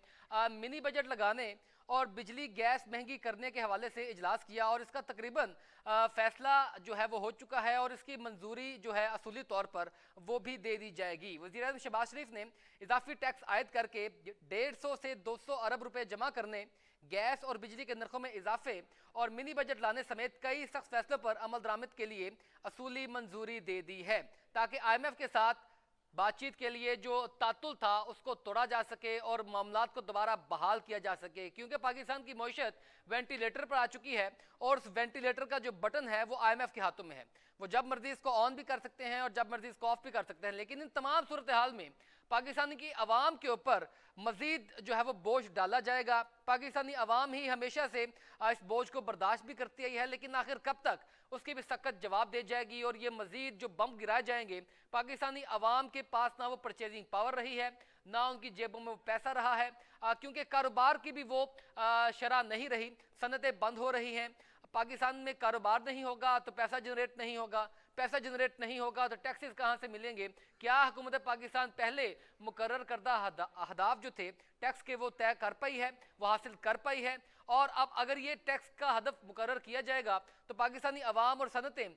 Speaker 1: मिनी बजट लगाने और बिजली गैस महंगी करने के हवाले से इजलास किया और इसका तकरीबन फैसला जो है वो हो चुका है और इसकी मंजूरी जो है असूली तौर पर वो भी दे दी जाएगी। वज़ीर आज़म शहबाज शरीफ ने इजाफी टैक्स आयद करके 150 से 200 अरब रुपए जमा करने, गैस और बिजली के नरखों में इजाफे और मिनी बजट लाने समेत कई सख्त फैसलों पर अमल दरामद के लिए असूली मंजूरी दे दी है ताकि IMF के साथ बातचीत के लिए जो तातुल था उसको तोड़ा जा सके और मामलात को दोबारा बहाल किया जा सके, क्योंकि पाकिस्तान की मईशत वेंटिलेटर पर आ चुकी है और उस वेंटिलेटर का जो बटन है वो IMF के हाथों में है। वो जब मर्जी इसको ऑन भी कर सकते हैं और जब मर्जी इसको ऑफ भी कर सकते हैं। लेकिन इन तमाम सूरत हाल में पाकिस्तान की आवाम के ऊपर मजीद जो है वो बोझ डाला जाएगा। पाकिस्तानी आवाम ही हमेशा से इस बोझ को बर्दाश्त भी करती आई है, लेकिन आखिर कब तक उसकी भी सख्त जवाब दे जाएगी और ये मजीद जो बम गिराए जाएंगे। पाकिस्तानी आवाम के पास ना वो परचेजिंग पावर रही है, ना उनकी जेबों में वो पैसा रहा है, क्योंकि कारोबार की भी वो शरह नहीं रही, सनतें बंद हो रही हैं। पाकिस्तान में कारोबार नहीं होगा तो पैसा जनरेट नहीं होगा, पैसा जनरेट नहीं होगा तो टैक्सेस कहाँ से मिलेंगे। क्या हुकूमत पाकिस्तान पहले मुकर्रर करदा अहदाफ जो थे टैक्स के वो तय कर पाई है, वो हासिल कर पाई है? और अब अगर ये टैक्स का हदफ मुकर्रर किया जाएगा तो पाकिस्तानी अवाम और सनतें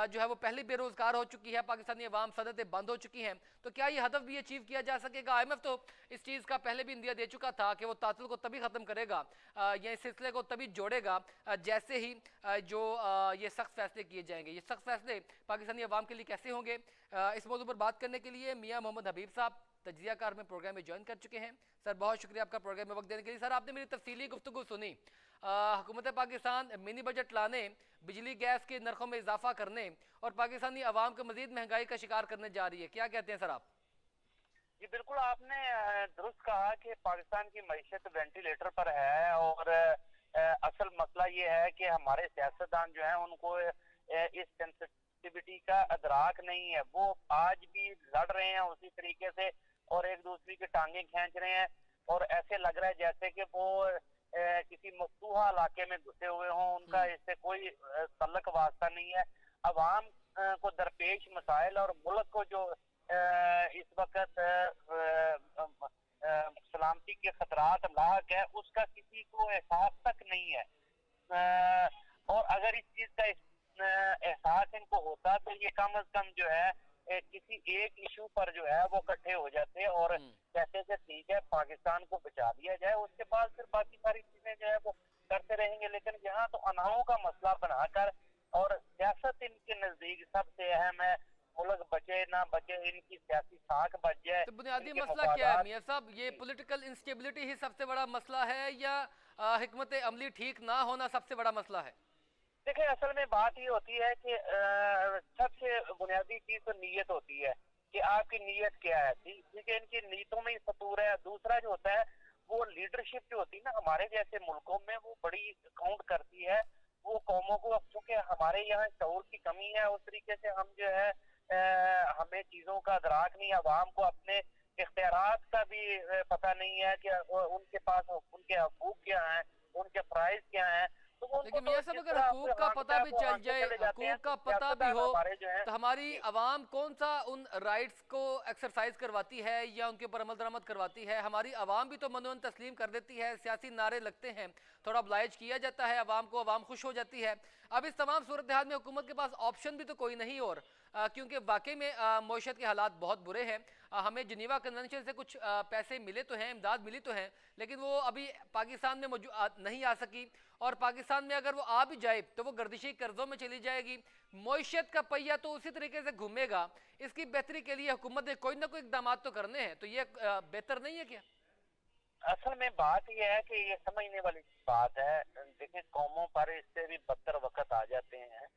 Speaker 1: जो है वो पहले बेरोजगार हो चुकी है, पाकिस्तानी अवाम सनतें बंद हो चुकी हैं, तो क्या ये हदफ भी अचीव किया जा सकेगा? IMF तो इस चीज़ का पहले भी इंदिया दे चुका था कि वो तातुल को तभी ख़त्म करेगा या इस सिलसिले को तभी जोड़ेगा जैसे ही जो ये सख्त फैसले किए जाएंगे। ये सख्त फैसले पाकिस्तानी अवाम के लिए कैसे होंगे, इस मौजू पर बात करने के लिए मियाँ मोहम्मद हबीब साहब तज्जियाकार में प्रोग्राम में ज्वाइन कर चुके हैं। सर, बहुत शुक्रिया आपका प्रोग्राम में वक्त देने के लिए। सर, आपने मेरी तफसीली गुफ्तगू सुनी। हुकूमत पाकिस्तान मिनी बजट लाने, बिजली गैस के नरखों में इजाफा करने और पाकिस्तानी अवाम को मजीद महंगाई का शिकार करने जा रही है, क्या कहते हैं सर आप?
Speaker 3: जी बिल्कुल, आपने दुरुस्त कहा कि पाकिस्तान की मईशत वेंटिलेटर पर है और असल मसला ये है कि हमारे सियासतदान जो हैं उनको इस सेंसिटिविटी का अदराक नहीं है। वो आज भी लड़ रहे हैं उसी तरीके से और एक दूसरे की टांगे खींच रहे हैं और ऐसे लग रहा है जैसे कि वो किसी मफतूहा इलाके में घुसे हुए हों, उनका इससे कोई तल्लक वास्ता नहीं है। अवाम को दरपेश मसाइल और मुल्क को जो इस वक्त सलामती के खतरात लाक है उसका किसी को एहसास तक नहीं है। और अगर इस चीज का एहसास इनको होता तो ये कम अज कम जो है किसी एक इशू पर जो है वो इकट्ठे हो जाते और कहते थे ठीक है पाकिस्तान को बचा लिया जाए, उसके बाद फिर बाकी सारी चीजें जो है वो करते रहेंगे। लेकिन यहाँ तो अनाओं का मसला बनाकर और सियासत इनके नजदीक सबसे अहम है, मुल्क बचे ना बचे, इनकी सियासी साख बच जाए।
Speaker 1: तो बुनियादी मसला क्या है मियां साहब? ये पॉलिटिकल इंस्टेबिलिटी ही सबसे बड़ा मसला है या हिकमत अमली ठीक ना होना सबसे बड़ा मसला है?
Speaker 3: देखिए, असल में बात ये होती है कि सबसे बुनियादी चीज तो नीयत होती है कि आपकी नीयत क्या है। ठीक है, इनकी नीयतों में ही फतूर है। दूसरा जो होता है वो लीडरशिप जो होती है ना हमारे जैसे मुल्कों में वो बड़ी काउंट करती है। वो कौमों को, चूंकि हमारे यहाँ शऊर की कमी है, उस तरीके से हम जो है हमें चीजों का अदराक नहीं, अवाम को अपने इख्तियारात का भी पता नहीं है कि उनके पास उनके हकूक क्या हैं, उनके फ्राइज क्या हैं। तो
Speaker 1: लेकिन मियां साहब, अगर हकूक का पता भी चल जाए, हकूक का पता भी हो, तो हमारी आवाम कौन सा उन राइट्स को एक्सरसाइज करवाती है या उनके ऊपर अमल दरामद करवाती है? हमारी आवाम भी तो मनोन तस्लीम कर देती है, सियासी नारे लगते हैं, थोड़ा oblige किया जाता है आवाम को, आवाम खुश हो जाती है। अब इस तमाम सूरत हाल में हुकूमत के पास ऑप्शन भी तो कोई नहीं और क्योंकि वाकई में मईशत के हालात बहुत बुरे हैं। हमें जिनीवा कन्वेंशन से कुछ पैसे मिले तो हैं, इमदाद मिली तो हैं, लेकिन वो अभी पाकिस्तान में नहीं आ सकी, और पाकिस्तान में अगर वो आ भी जाए तो वो गर्दिशी कर्जों में चली जाएगी। मईशत का पहिया तो उसी तरीके से घूमेगा। इसकी बेहतरी के लिए हुकूमत ने कोई ना कोई इकदाम तो करने हैं, तो ये बेहतर नहीं है क्या?
Speaker 3: असल में बात यह है कि ये समझने वाली बात है। देखिए, कौमों पर इससे भी बदतर वक्त आ जाते हैं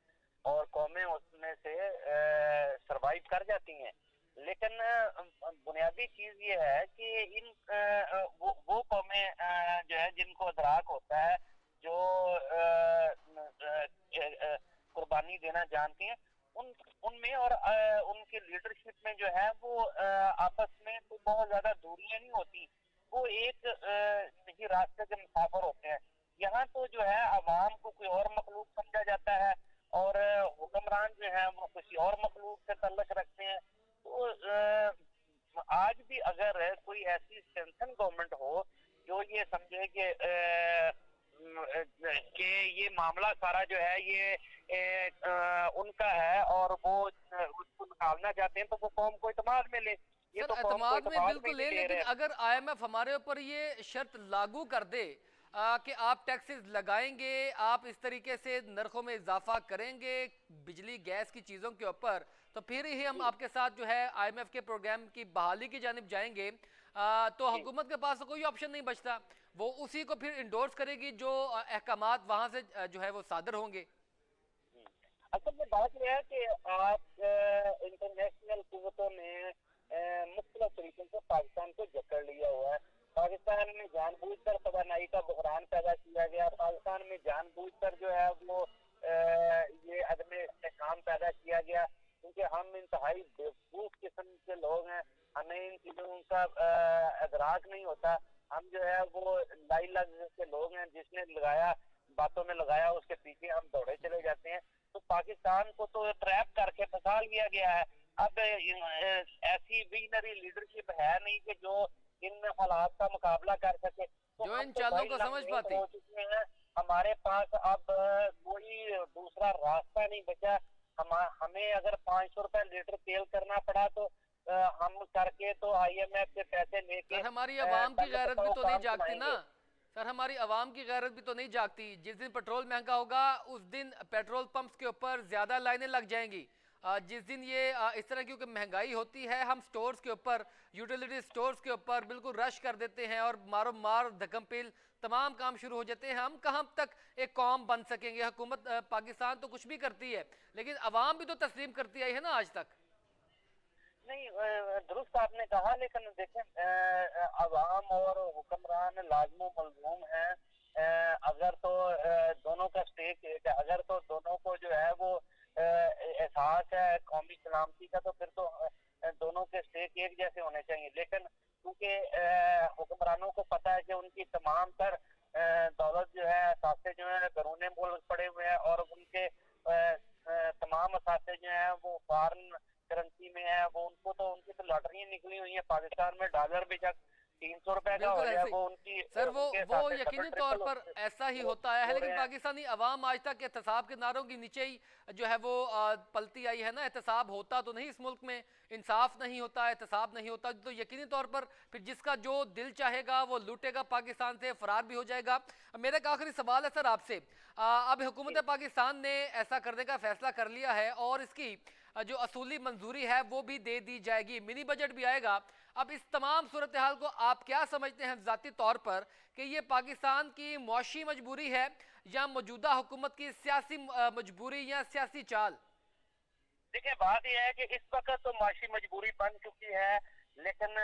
Speaker 3: और कौमें उसमें से सरवाइव कर जाती हैं, लेकिन बुनियादी चीज ये है कि इन वो कौमें जो है जिनको अदराक होता है, जो कुर्बानी देना जानती हैं, उनमें और उनकी लीडरशिप में जो है वो आपस में तो बहुत ज्यादा दूरियां नहीं होती, वो एक ही रास्ते के मुसाफिर होते हैं। यहाँ तो जो है अवाम को कोई और मखलूक समझा जाता है और हुक्मरान जो है वो किसी और मखलूक से ताल्लुक रखते हैं। तो आज भी अगर कोई ऐसी सेंट्रल गवर्नमेंट हो जो ये समझे कि ये मामला सारा जो है ये उनका है और वो उसको निकालना चाहते हैं, तो वो कौम को इत्मीनान में ले। ये
Speaker 1: सर
Speaker 3: तो कौम को
Speaker 1: एतमाद में
Speaker 3: इत्मीनान
Speaker 1: बिल्कुल
Speaker 3: नहीं
Speaker 1: ले,
Speaker 3: दे
Speaker 1: लेकिन
Speaker 3: रहे।
Speaker 1: अगर आईएमएफ हमारे ऊपर ये शर्त लागू कर दे कि आप टैक्सेस लगाएंगे, आप इस तरीके से नरखों में इजाफा करेंगे बिजली गैस की चीज़ों के ऊपर, तो फिर ही हम आपके साथ जो है आईएमएफ के प्रोग्राम की बहाली की जानिब जाएंगे। तो हुकूमत के पास तो कोई ऑप्शन नहीं बचता, वो उसी को फिर इंडोर्स करेगी जो अहकामात वहाँ से जो है वो सादर होंगे।
Speaker 3: असल में बात यह है कि आज इंटरनेशनल कुव्वतों ने मुख्तलिफ तरीकों से पाकिस्तान को जकड़ लिया हुआ है। पाकिस्तान में जानबूझकर तवानाई का बहरान पैदा किया गया, पाकिस्तान में जानबूझकर जो है वो ये अदम इस्तेहकाम पैदा किया गया, क्योंकि हम इंतहाई बेवकूफ किस्म के लोग हैं, हमें इन चीजों का अदराक नहीं होता। हम जो है वो लाई लग के लोग हैं, जिसने लगाया बातों में लगाया उसके पीछे हम दौड़े चले जाते हैं। तो पाकिस्तान को तो ट्रैप करके फंसा लिया गया है। अब ऐसी विजनरी लीडरशिप है नहीं कि जो इन हालात का मुकाबला कर सके, तो
Speaker 1: जो
Speaker 3: हम
Speaker 1: इन
Speaker 3: तो
Speaker 1: चालों
Speaker 3: भाई
Speaker 1: को समझ
Speaker 3: लंगड़े
Speaker 1: पाती।
Speaker 3: हो चुके हैं। हमारे पास अब कोई दूसरा रास्ता नहीं बचा। हमें अगर 500 रुपए लीटर तेल करना पड़ा तो हम करके तो आईएमएफ से पैसे लेके
Speaker 1: सर हमारी आवाम की गैरत भी तो नहीं
Speaker 3: काम
Speaker 1: जागती ना।
Speaker 3: चलाएंगे।
Speaker 1: सर हमारी आवाम की गैरत भी तो नहीं जागती। जिस दिन पेट्रोल महंगा होगा उस दिन पेट्रोल पंप्स के ऊपर ज्यादा लाइनें लग जाएंगी। जिस दिन ये इस तरह क्योंकि महंगाई होती है, हम स्टोर्स के ऊपर, यूटिलिटी स्टोर्स के ऊपर बिल्कुल रश कर देते हैं और मारो मार धक्कम पेल तमाम काम शुरू हो जाते हैं। हम कहाँ तक एक कौम बन सकेंगे? हुकूमत पाकिस्तान तो कुछ भी करती है, लेकिन अवाम भी तो तस्लीम करती आई है ना आज तक।
Speaker 3: नहीं, दुरुस्त आपने कहा, लेकिन देखें अवाम और हुक्मरान लाजमो मलजूम हैं। अगर तो दोनों का स्टेक एक है, अगर तो दोनों को जो है वो एहसास है कौमी सलामती का, तो फिर तो दोनों के स्टेक एक जैसे होने चाहिए। लेकिन क्योंकि हुक्मरानों को पता है कि उनकी तमाम तर दौलत जो है, असासे जो है बैरून मुल्क पड़े हुए हैं और उनके तमाम असासे जो है वो फॉरेन करेंसी में है, वो उनकी तो लॉटरियां निकली हुई है। पाकिस्तान में डॉलर भी जब 300 रुपए का हो
Speaker 1: बिल्कुल
Speaker 3: गया,
Speaker 1: ऐसे
Speaker 3: वो उनकी
Speaker 1: सर
Speaker 3: उनके
Speaker 1: वो
Speaker 3: साथ
Speaker 1: यकीनी
Speaker 3: डबल
Speaker 1: तौर
Speaker 3: ट्रिपल
Speaker 1: पर ऐसा ही
Speaker 3: हो
Speaker 1: होता है,
Speaker 3: रहे
Speaker 1: लेकिन
Speaker 3: हैं।
Speaker 1: पाकिस्तानी अवाम आज तक एहतसाब के नारों के नीचे ही जो है वो पलती आई है ना। एहतसाब होता तो नहीं इस मुल्क में, इंसाफ नहीं होता, एहतसाब नहीं होता, तो यकीनी तौर पर फिर जिसका जो दिल चाहेगा वो लूटेगा, पाकिस्तान से फरार भी हो जाएगा। मेरा एक आखिरी सवाल है सर आपसे, अब हुकूमत पाकिस्तान ने ऐसा करने का फैसला कर लिया है और इसकी जो असूली मंजूरी है वो भी दे दी जाएगी, मिनी बजट भी आएगा। अब इस तमाम सूरत हाल को आप क्या समझते हैं ज़ाती तौर पर कि ये पाकिस्तान की मुआशी मजबूरी है या मौजूदा हुकूमत की सियासी मजबूरी या सियासी चाल?
Speaker 3: देखिए, बात यह है कि इस वक्त तो माशी मजबूरी बन चुकी है, लेकिन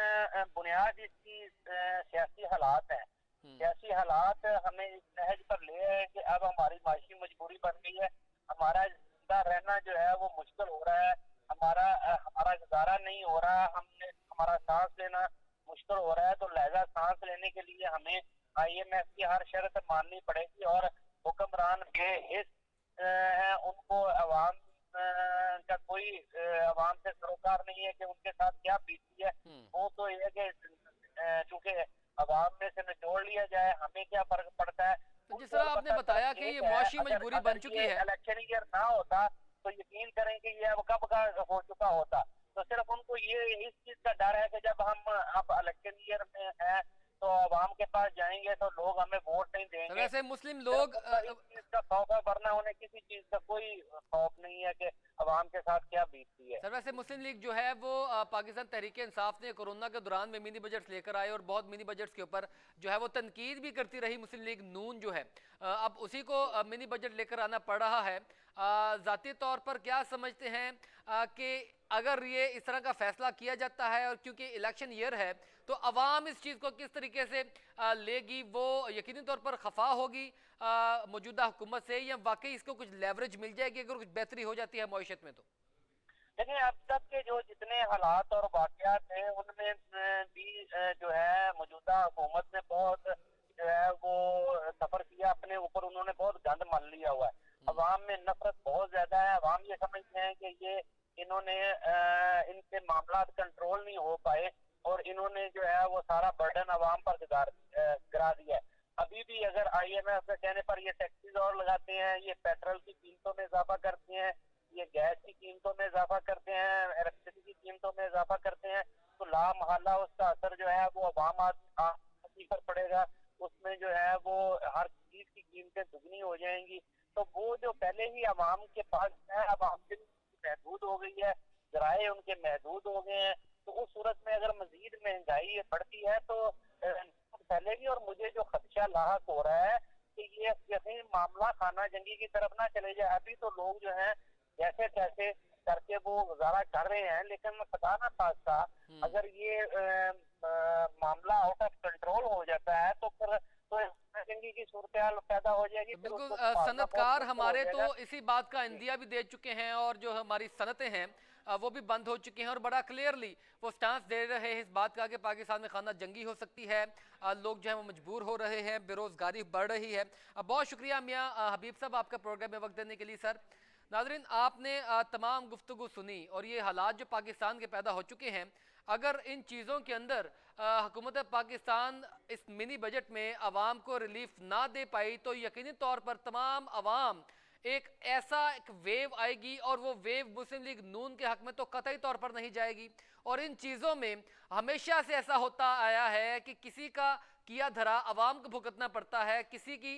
Speaker 3: बुनियाद इसकी सियासी हालात है। सियासी हालात हमें इस नहज पर ले आए कि अब हमारी माशी मजबूरी बन गई है। हमारा जिंदा रहना जो है वो मुश्किल हो रहा है, हमारा गुजारा नहीं हो रहा, हमारा सांस लेना मुश्किल हो रहा है। तो लिहाजा सांस लेने के लिए हमें आईएमएफ की हर शर्त माननी पड़ेगी और हुक्मरान बेहिस हैं, उनको अवाम का कोई अवाम से सरोकार नहीं है कि उनके साथ क्या बीती है। वो तो ये है कि चूंकि अवाम में से निचोड़ लिया जाए, हमें क्या फर्क पड़ता है।
Speaker 1: तो जिस तरह आपने बताया कि ये मुआशी मजबूरी बन चुकी है,
Speaker 3: इलेक्शन ईयर ना होता तो यकीन करें कि ये अब कब का हो चुका होता। तो सिर्फ उनको ये इस चीज का डर है कि जब हम अब इलेक्शन ईयर में है तो आवाम के पास जाएंगे तो लोग हमें वोट नहीं
Speaker 1: तो
Speaker 3: देंगे।
Speaker 1: वैसे मुस्लिम
Speaker 3: सिर्फ
Speaker 1: लोग
Speaker 3: उनका इस चीज का खौफ है, वरना उन्हें किसी चीज का कोई खौफ नहीं है कि अवाम के साथ क्या बीतती है।
Speaker 1: सर वैसे मुस्लिम लीग जो है वो पाकिस्तान तहरीक इंसाफ ने कोरोना के दौरान में मिनी बजट्स लेकर आए और बहुत मिनी बजट्स के ऊपर जो है वो तनकीद भी करती रही मुस्लिम लीग नून जो है। अब उसी को मिनी बजट लेकर आना पड़ रहा है। ज़ाती तौर पर क्या समझते हैं कि अगर ये इस तरह का फैसला किया जाता है और क्योंकि इलेक्शन ईयर है तो अवाम इस चीज़ को किस तरीके से लेगी, वो यकीनी तौर पर खफा होगी मौजूदा हुकूमत से, या वाकई इसको कुछ लेवरेज मिल जाएगी अगर कुछ बेहतरी हो जाती है मईशत में? तो
Speaker 3: देखिए अब तक के जो जितने हालात और वाकयात हैं उनमें भी जो है मौजूदा हुकूमत ने बहुत जो है वो सफर किया अपने ऊपर, उन्होंने बहुत गंद मान लिया हुआ है। अवाम में नफरत बहुत ज्यादा है। अवाम ये समझते हैं कि ये इन्होंने इनके मामला कंट्रोल नहीं हो पाए और इन्होंने जो है वो सारा बर्डन अवाम पर गिरा दिया है। अभी भी अगर IMF के कहने पर ये टैक्सेस और लगाते हैं, ये पेट्रोल की कीमतों में इजाफा करते हैं, ये गैस की कीमतों में इजाफा करते हैं, इलेक्ट्रिसिटी की कीमतों में इजाफा करते हैं, तो ला महल्ला उसका असर जो है वो अवाम आदमी पर पड़ेगा। उसमें जो है वो हर चीज की कीमतें दुगनी हो जाएंगी। तो वो जो पहले ही अवाम के पास है, अब आमदनी महदूद हो गई है, जराए उनके महदूद हो गए हैं। तो उस सूरत में अगर मजीद महंगाई बढ़ती है तो फैलेगी। और मुझे जो खदशा लाहक हो रहा है कि ये कहीं मामला खाना जंगी की तरफ ना चले जाए। अभी तो लोग जो है जैसे तैसे करके वो गुजारा कर रहे हैं, लेकिन खुदा ना खास्ता अगर ये मामला आउट ऑफ कंट्रोल हो जाता है तो फिर तो जंगी की सूरत पैदा हो जाएगी।
Speaker 1: तो
Speaker 3: फिर
Speaker 1: बिल्कुल
Speaker 3: उसको संभालना बहुत
Speaker 1: सनतकार
Speaker 3: मुश्किल हो
Speaker 1: हमारे
Speaker 3: जाएगा।
Speaker 1: तो इसी बात का इंदिया भी दे चुके हैं और जो हमारी सनतें हैं वो भी बंद हो चुकी हैं और बड़ा क्लियरली वो स्टांस दे रहे हैं इस बात का कि पाकिस्तान में खाना जंगी हो सकती है। लोग जो है वो मजबूर हो रहे हैं, बेरोजगारी बढ़ रही है। बहुत शुक्रिया मियाँ हबीब साहब आपका प्रोग्राम में वक्त देने के लिए। सर नाजरीन आपने तमाम गुफ्तगू सुनी और ये हालात जो पाकिस्तान के पैदा हो चुके हैं, अगर इन चीज़ों के अंदर हुकूमत पाकिस्तान इस मिनी बजट में आवाम को रिलीफ ना दे पाई तो यकीनी तौर पर तमाम आवाम एक ऐसा एक वेव आएगी और वो वेव मुस्लिम लीग नून के हक में तो कतई तौर पर नहीं जाएगी। और इन चीज़ों में हमेशा से ऐसा होता आया है कि किसी का किया धरा अवाम को भुगतना पड़ता है, किसी की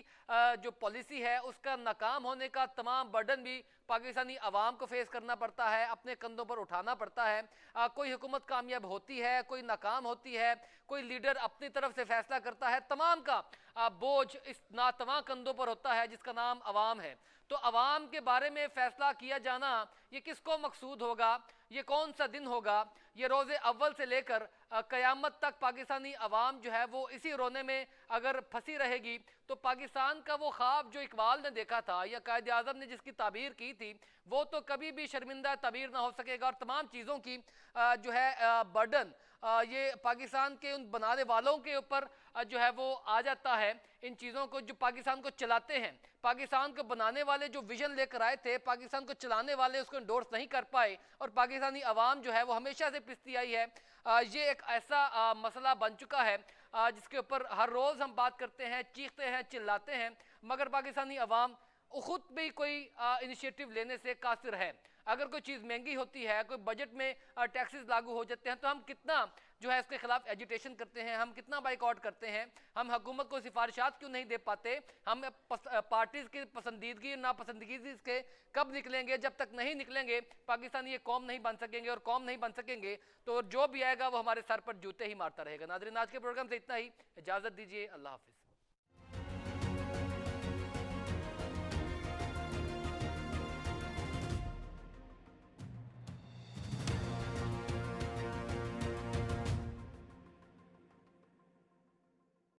Speaker 1: जो पॉलिसी है उसका नाकाम होने का तमाम बर्डन भी पाकिस्तानी अवाम को फेस करना पड़ता है, अपने कंधों पर उठाना पड़ता है। कोई हुकूमत कामयाब होती है, कोई नाकाम होती है, कोई लीडर अपनी तरफ से फैसला करता है, तमाम का बोझ इस नातवा कंधों पर होता है जिसका नाम अवाम है। तो अवाम के बारे में फैसला किया जाना ये किसको मकसूद होगा, ये कौन सा दिन होगा, ये रोज़े अव्वल से लेकर क़यामत तक पाकिस्तानी अवाम जो है वो इसी रोने में अगर फंसी रहेगी तो पाकिस्तान का वो ख्वाब जो इकबाल ने देखा था या कायद आज़म ने जिसकी ताबीर की थी वो तो कभी भी शर्मिंदा ताबीर ना हो सकेगा। और तमाम चीज़ों की जो है बर्डन ये पाकिस्तान के उन बनाने वालों के ऊपर जो है वो आ जाता है। इन चीज़ों को जो पाकिस्तान को चलाते हैं, पाकिस्तान को बनाने वाले जो विजन लेकर आए थे, पाकिस्तान को चलाने वाले उसको इंडोर्स नहीं कर पाए और पाकिस्तानी अवाम जो है वो हमेशा से पिसती आई है। ये एक ऐसा मसला बन चुका है जिसके ऊपर हर रोज़ हम बात करते हैं, चीखते हैं, चिल्लाते हैं, मगर पाकिस्तानी अवाम खुद भी कोई इनिशिएटिव लेने से कासिर है। अगर कोई चीज़ महंगी होती है, कोई बजट में टैक्सेस लागू हो जाते हैं तो हम कितना जो है इसके खिलाफ एजिटेशन करते हैं, हम कितना बाइकआउट करते हैं, हम हुकूमत को सिफारिशात क्यों नहीं दे पाते, हम पार्टीज की पसंदीदगी नापसंदीदगी के कब निकलेंगे। जब तक नहीं निकलेंगे पाकिस्तान ये कौम नहीं बन सकेंगे और कौम नहीं बन सकेंगे तो जो भी आएगा वो हमारे सर पर जूते ही मारता रहेगा। नाज़रीन आज के प्रोग्राम से इतना ही, इजाज़त दीजिए, अल्लाह हाफिज़।